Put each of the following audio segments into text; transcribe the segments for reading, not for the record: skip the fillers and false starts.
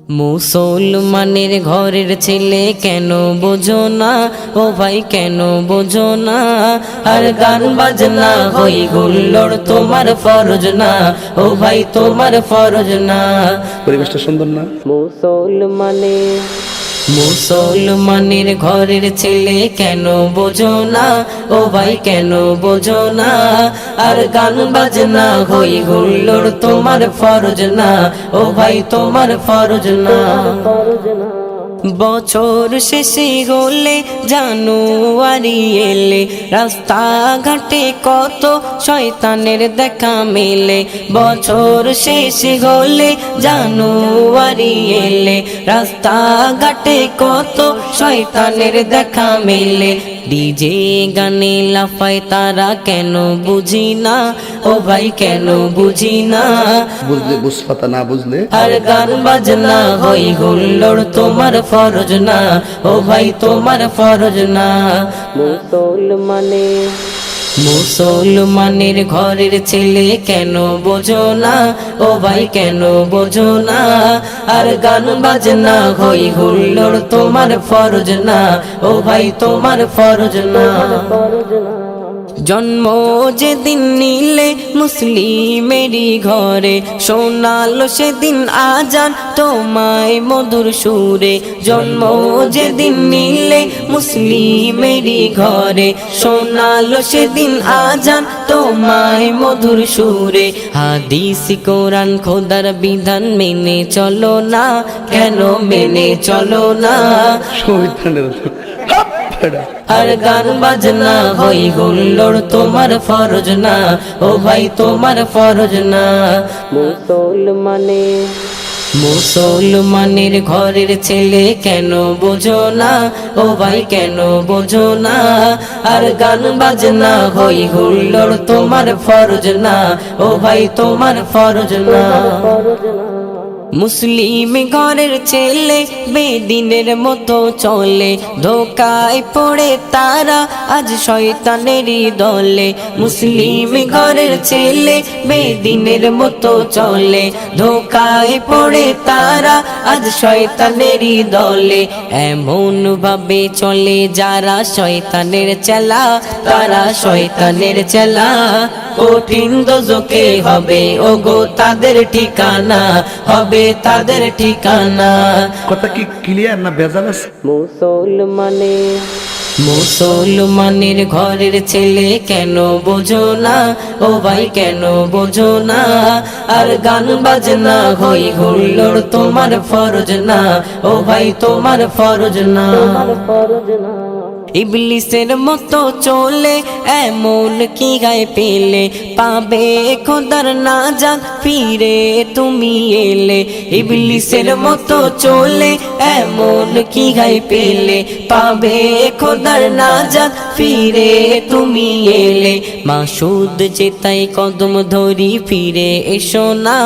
মুসলমানের ঘরের ছেলে কেন বোঝো না, ও ভাই কেন বোঝো না? আর গান বাজনা হই গুল্লোড় তোমার ফরজ না, ও ভাই তোমার ফরজ না। পরিবেশটা সুন্দর না? মুসলমানের ঘরের ছেলে কেন বোঝো না, ও ভাই কেন বোঝো না? আর গান বাজনা হই গুল্লোড় তোমার ফরজ না, ও ভাই তোমার ফরজ না। বছর শেষে হলে জানুয়ারি এলে রাস্তাঘাটে কত শয়তানের দেখা মেলে। বছর শেষে হলে জানুয়ারি এলে রাস্তাঘাটে কত শয়তানের দেখা মেলে। ডিজে গানে লাফায় তারা কেন বুঝি না, ও ভাই কেন বুঝি না? বুঝলে বুঝপাতা, না বুঝলে আর গান বাজনা হই গুল্লোড় তোমার ফরজ না, ও ভাই তোমার ফরজ না। মুসলমানের ঘরের ছেলে কেন বোঝো না, ও ভাই কেন বোঝো না? আর গান বাজনা হই গুল্লোড় তোমার ফরজ না, ও ভাই তোমার ফরজ না। জন্ম যেদিন নিলে মুসলিমেরই ঘরে শোনালো সেদিন আজান তোমায় মধুর সুরে। জন্ম যেদিন নিলে মুসলিমেরই ঘরে শোনালো সেদিন আজান তোমায় মধুর সুরে। হাদিস কোরআন খোদার বিধান মেনে চলো না, কেন মেনে চলো না? আর গান বাজনা হই গুল্লোড় তোমার ফরজ না, ও ভাই তোমার ফরজ না। মুসলমানের ঘরের ছেলে কেন বোঝো না, ও ভাই কেন বোঝো না? আর গান বাজনা হই গুল্লোড় তোমার ফরজ না, ও ভাই তোমার ফরজ না। মুসলিম ঘরের ছেলে বেদিনের মতো চলে, ধোকায় পড়ে তারা আজ শয়তানেরই দলে। মুসলিম ঘরের ছেলে বেদিনের মতো চলে, ধোকায় পড়ে তারা আজ শয়তানেরই দলে। এমন ভাবে চলে যারা শয়তানের চেলা, তারা শয়তানের চেলা। কঠিন দোজখে হবে ওগো তাদের ঠিকানা, হবে তাদের ঠিকানা। কথা কি ক্লিয়ার না ভেজাল আছে? মুসলমানের ঘরের ছেলে কেন বোঝো না, ও ভাই কেন বোঝো না? আর গান বাজনা হই গুল্লোড় তোমার ফরজ না, ও ভাই তোমার ফরজ না। ইবলিসের মতো চলে এমন কি গায়ে পেলে, পাবে খোদার নাজাত ফিরে তুমি এলে। ইবলিসের মতো চলে এমন কি গায়ে পেলে, পাবে খোদার নাজাত ফিরে তুমি এলে। মাসুদ যেতাই কদম ধরি ফিরে এসো না,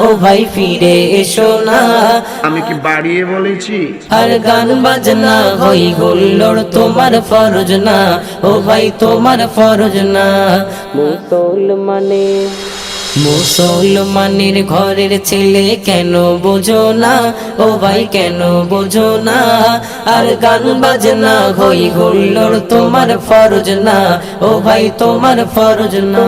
ও ভাই ফিরে এসো না। আমি কি বাড়িয়ে বলেছি? আর গান বাজনা হই গুল্লোড় তোমার ফরজ না, ও ভাই তোমার ফরজ না। মুসলমানের ঘরের ছেলে কেন বোঝো না, ও ভাই কেন বোঝো না? আর গান বাজনা হই গুল্লোড় তোমার ফরজ না, ও ভাই তোমার ফরজ না।